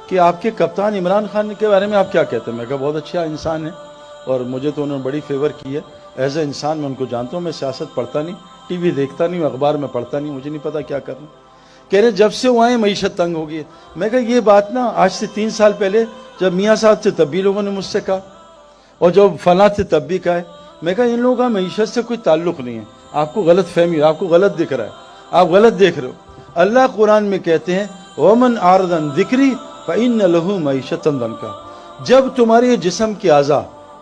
کہ آپ کے کپتان عمران خان کے بارے میں آپ کیا کہتے ہیں؟ میں کہا بہت اچھا انسان ہے اور مجھے تو انہوں نے بڑی فیور کی ہے، ایز اے انسان میں ان کو جانتا ہوں، میں سیاست پڑھتا نہیں، ٹی وی دیکھتا نہیں، اخبار میں پڑھتا نہیں، مجھے نہیں پتا کیا کرنا۔ کہہ رہے جب سے وہ آئے معیشت تنگ ہو گئی ہے۔ میں کہا یہ بات نا آج سے 3 سال پہلے جب میاں صاحب تھے تب بھی لوگوں نے مجھ سے کہا، اور جب فلاں تھے تب بھی کہا ہے۔ میں کہا ان لوگوں کا معیشت سے کوئی تعلق نہیں ہے، آپ کو غلط فہمی ہے، آپ کو غلط دکھ رہا ہے، آپ غلط دیکھ رہے ہو۔ اللہ قرآن میں کہتے ہیں وَمَنْ أَعْرَضَ عَنْ ذِكْرِي فَإِنَّ لَهُ مَعِيشَةً ضَنْكًا، جب تمہاری یہ جسم کی اعضاء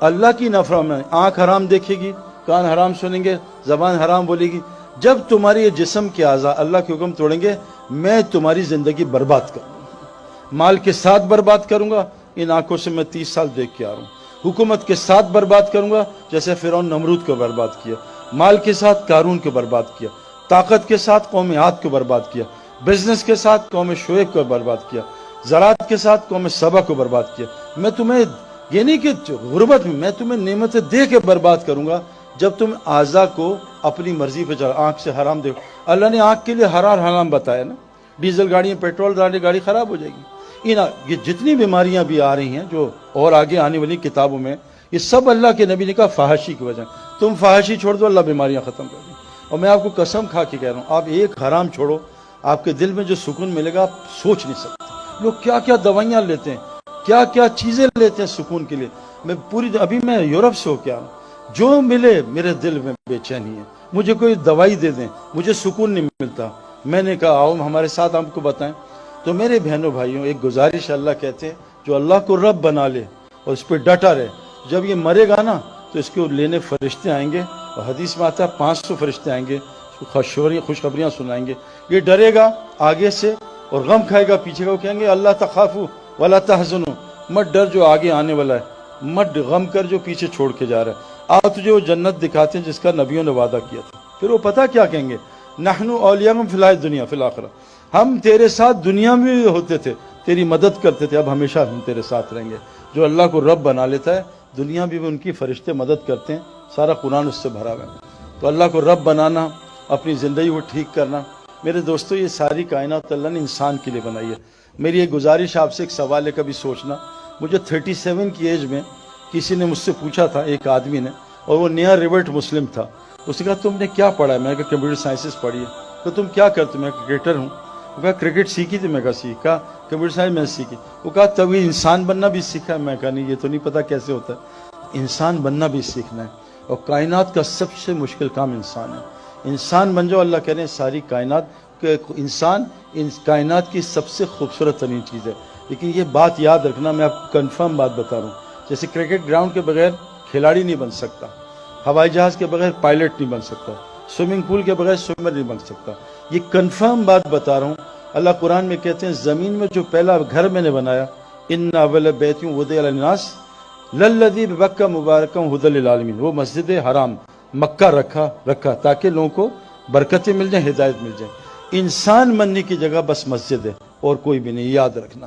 اللہ کی نافرمانی، آنکھ حرام دیکھے گی، کان حرام سنیں گے، زبان حرام بولے گی، جب تمہاری یہ جسم کے اعضاء اللہ کے حکم توڑیں گے میں تمہاری زندگی برباد کروں گا، مال کے ساتھ برباد کروں گا، ان آنکھوں سے میں 30 سال دیکھ کے آ رہا ہوں، حکومت کے ساتھ برباد کروں گا جیسے فرعون نمرود کو برباد کیا، مال کے ساتھ قارون کو برباد کیا، طاقت کے ساتھ قوم عاد کو برباد کیا، بزنس کے ساتھ قوم شعیب کو برباد کیا، زراعت کے ساتھ قوم سبا کو برباد کیا۔ میں تمہیں یہ نہیں کہ غربت میں تمہیں نعمتیں دے کے برباد کروں گا جب تم اعضاء کو اپنی مرضی پہ چلا، آنکھ سے حرام دیکھو۔ اللہ نے آنکھ کے لیے حرام بتایا نا، ڈیزل گاڑیاں پیٹرول گاڑی خراب ہو جائے گی۔ یہ جتنی بیماریاں بھی آ رہی ہیں جو اور آگے آنے والی کتابوں میں، یہ سب اللہ کے نبی نے کہا فحاشی کی وجہ۔ تم فحاشی چھوڑ دو اللہ بیماریاں ختم کر دیں۔ اور میں آپ کو قسم کھا کے کہہ رہا ہوں، آپ ایک حرام چھوڑو، آپ کے دل میں جو سکون ملے گا آپ سوچ نہیں سکتے۔ لوگ کیا کیا دوائیاں لیتے ہیں، کیا کیا چیزیں لیتے ہیں سکون کے لیے۔ میں ابھی میں یورپ سے ہو کے آ رہا ہوں، جو ملے میرے دل میں بے چینی ہے، مجھے کوئی دوائی دے دیں مجھے سکون نہیں ملتا۔ میں نے کہا آؤ ہمارے ساتھ آپ کو بتائیں۔ تو میرے بہنوں بھائیوں ایک گزارش اللہ کہتے ہیں جو اللہ کو رب بنا لے اور اس پہ ڈٹا رہے، جب یہ مرے گا نا تو اس کو لینے فرشتے آئیں گے، اور حدیث میں آتا ہے 500 فرشتے آئیں گے، خوشخبریاں سنائیں گے۔ یہ ڈرے گا آگے سے اور غم کھائے گا پیچھے کا، وہ کہیں گے اللہ تخافوا ولا تحزنوا، مت ڈر جو آگے آنے والا ہے، مت غم کر جو پیچھے چھوڑ کے جا رہا ہے، آ تجھے وہ جنت دکھاتے ہیں جس کا نبیوں نے وعدہ کیا تھا۔ پھر وہ پتہ کیا کہیں گے، نحن اولیاءکم فی الحیاۃ الدنیا فی الآخرہ، ہم تیرے ساتھ دنیا میں بھی ہوتے تھے، تیری مدد کرتے تھے، اب ہمیشہ ہم تیرے ساتھ رہیں گے۔ جو اللہ کو رب بنا لیتا ہے دنیا بھی ان کی فرشتے مدد کرتے ہیں، سارا قرآن اس سے بھرا ہوا ہے۔ تو اللہ کو رب بنانا، اپنی زندگی کو ٹھیک کرنا، میرے دوستو یہ ساری کائنات اللہ نے انسان کے لیے بنائی ہے۔ میری ایک گزارش آپ سے ایک سوال ہے کبھی سوچنا، مجھے 37 کی ایج میں کسی نے مجھ سے پوچھا تھا، ایک آدمی نے، اور وہ نیا ریورٹ مسلم تھا، اس نے کہا تم نے کیا پڑھا ہے؟ میں نے کہا کمپیوٹر سائنسز پڑھی ہے۔ تو تم کیا کرتے؟ میں کرکٹر ہوں۔ وہ کہا کرکٹ سیکھی تھی؟ میں کہا سیکھا۔ کمپیوٹر سائنس میں سیکھی۔ وہ کہا تب یہ انسان بننا بھی سیکھا ہے؟ میں کہا نہیں، یہ تو نہیں پتا کیسے ہوتا ہے، انسان بننا بھی سیکھنا ہے، اور کائنات کا سب سے مشکل کام انسان ہے۔ انسان بن جاؤ، اللہ کہہ رہے ہیں ساری کائنات کہ انسان کائنات کی سب سے خوبصورت ترین چیز ہے۔ لیکن یہ بات یاد رکھنا، میں آپ کو کنفرم بات بتا رہا ہوں، جیسے کرکٹ گراؤنڈ کے بغیر کھلاڑی نہیں بن سکتا، ہوائی جہاز کے بغیر پائلٹ نہیں بن سکتا، سوئمنگ پول کے بغیر سوئمر نہیں بن سکتا، یہ کنفرم بات بتا رہا ہوں۔ اللہ قرآن میں کہتے ہیں زمین میں جو پہلا گھر میں نے بنایا، ان اول بیت وضع للناس للذی ببکہ مبارکا ھدی للعالمین، وہ مسجد حرام مکہ رکھا تاکہ لوگوں کو برکتیں مل جائیں، ہدایت مل جائے۔ انسان بننے کی جگہ بس مسجد ہے اور کوئی بھی نہیں، یاد رکھنا۔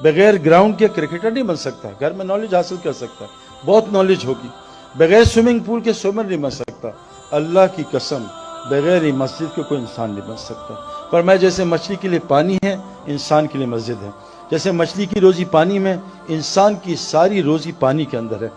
بغیر گراؤنڈ کے کرکٹر نہیں بن سکتا، گھر میں نالج حاصل کر سکتا ہے، بہت نالج ہوگی۔ بغیر سوئمنگ پول کے سوئمر نہیں بن سکتا، اللہ کی قسم بغیر ہی مسجد کے کوئی انسان نہیں بن سکتا۔ پر میں جیسے مچھلی کے لیے پانی ہے، انسان کے لیے مسجد ہے، جیسے مچھلی کی روزی پانی میں، انسان کی ساری روزی پانی کے اندر ہے۔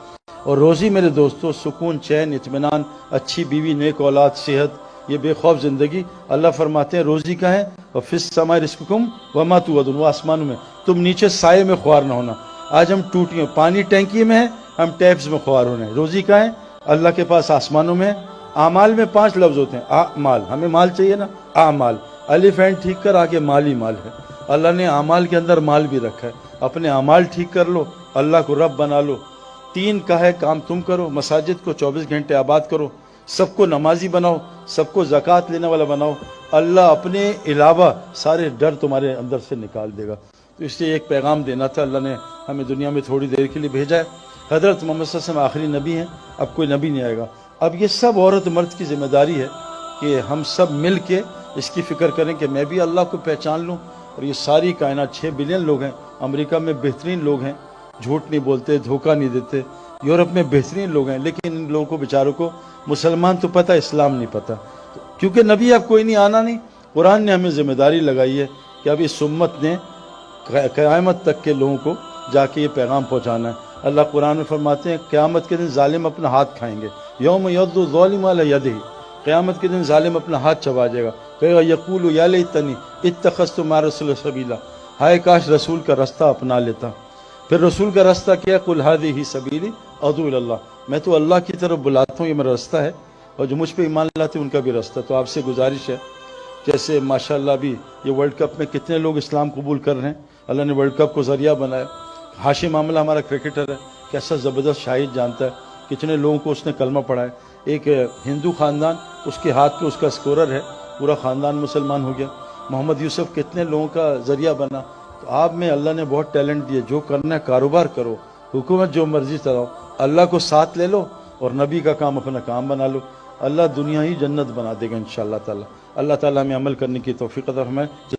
اور روزی میرے دوستو سکون، چین، اطمینان، اچھی بیوی، نیک اولاد، صحت، یہ بے خوف زندگی، اللہ فرماتے ہیں روزی کا ہے، اور فی السماء رزقکم وما توعدون، وہ آسمانوں میں، تم نیچے سائے میں خوار نہ ہونا۔ آج ہم ٹوٹیوں، پانی ٹینکی میں ہے، ہم ٹیپس میں خوار ہو رہے ہیں۔ روزی کا ہے اللہ کے پاس آسمانوں میں۔ اعمال میں 5 لفظ ہوتے ہیں، اعمال، ہمیں مال چاہیے نا، اعمال، الف اینڈ ٹھیک کر، آگے مال ہی مال ہے۔ اللہ نے اعمال کے اندر مال بھی رکھا ہے، اپنے اعمال ٹھیک کر لو، اللہ کو رب بنا لو۔ 3 کا ہے کام تم کرو، مساجد کو 24 گھنٹے آباد کرو، سب کو نمازی بناؤ، سب کو زکوٰۃ لینے والا بناؤ، اللہ اپنے علاوہ سارے ڈر تمہارے اندر سے نکال دے گا۔ تو اس لیے ایک پیغام دینا تھا، اللہ نے ہمیں دنیا میں تھوڑی دیر کے لیے بھیجا ہے۔ حضرت محمد صلی اللہ علیہ وسلم آخری نبی ہیں، اب کوئی نبی نہیں آئے گا۔ اب یہ سب عورت مرد کی ذمہ داری ہے کہ ہم سب مل کے اس کی فکر کریں کہ میں بھی اللہ کو پہچان لوں، اور یہ ساری کائنات 6 بلین لوگ ہیں، امریکہ میں بہترین لوگ ہیں، جھوٹ نہیں بولتے، دھوکہ نہیں دیتے، یورپ میں بہترین لوگ ہیں، لیکن ان لوگوں کو بیچاروں کو مسلمان تو پتہ، اسلام نہیں پتہ، کیونکہ نبی اب کوئی نہیں، آنا نہیں۔ قرآن نے ہمیں ذمہ داری لگائی ہے کہ اب اس امت نے قیامت تک کے لوگوں کو جا کے یہ پیغام پہنچانا ہے۔ اللہ قرآن میں فرماتے ہیں قیامت کے دن ظالم اپنا ہاتھ کھائیں گے، یوم یعض الظالم علی یدہ، قیامت کے دن ظالم اپنا ہاتھ چبا جائے گا، کہے گا یقول یا لیتنی اتخذت مع الرسول سبیلا، ہائے کاش رسول کا راستہ اپنا لیتا۔ پھر رسول کا راستہ کیا؟ قل ھذہ سبیلی ادعو الی اللہ، میں تو اللہ کی طرف بلاتا ہوں، یہ میرا راستہ ہے، اور جو مجھ پہ ایمان لاتے ہیں ان کا بھی راستہ۔ تو آپ سے گزارش ہے، جیسے ماشاءاللہ بھی یہ ورلڈ کپ میں کتنے لوگ اسلام قبول کر رہے ہیں، اللہ نے ورلڈ کپ کو ذریعہ بنایا۔ ہاشم معاملہ ہمارا کرکٹر ہے، کیسا زبردست شاہد جانتا ہے، کتنے لوگوں کو اس نے کلمہ پڑھا ہے۔ ایک ہندو خاندان، اس کے ہاتھ پہ اس کا اسکورر ہے، پورا خاندان مسلمان ہو گیا۔ محمد یوسف کتنے لوگوں کا ذریعہ بنا۔ تو آپ میں اللہ نے بہت ٹیلنٹ دیا، جو کرنا ہے کاروبار کرو، حکومت جو مرضی چلاؤ، اللہ کو ساتھ لے لو اور نبی کا کام اپنا کام بنا لو، اللہ دنیا ہی جنت بنا دے گا انشاءاللہ تعالی۔ اللہ تعالیٰ ہمیں عمل کرنے کی توفیق عطا فرمائے۔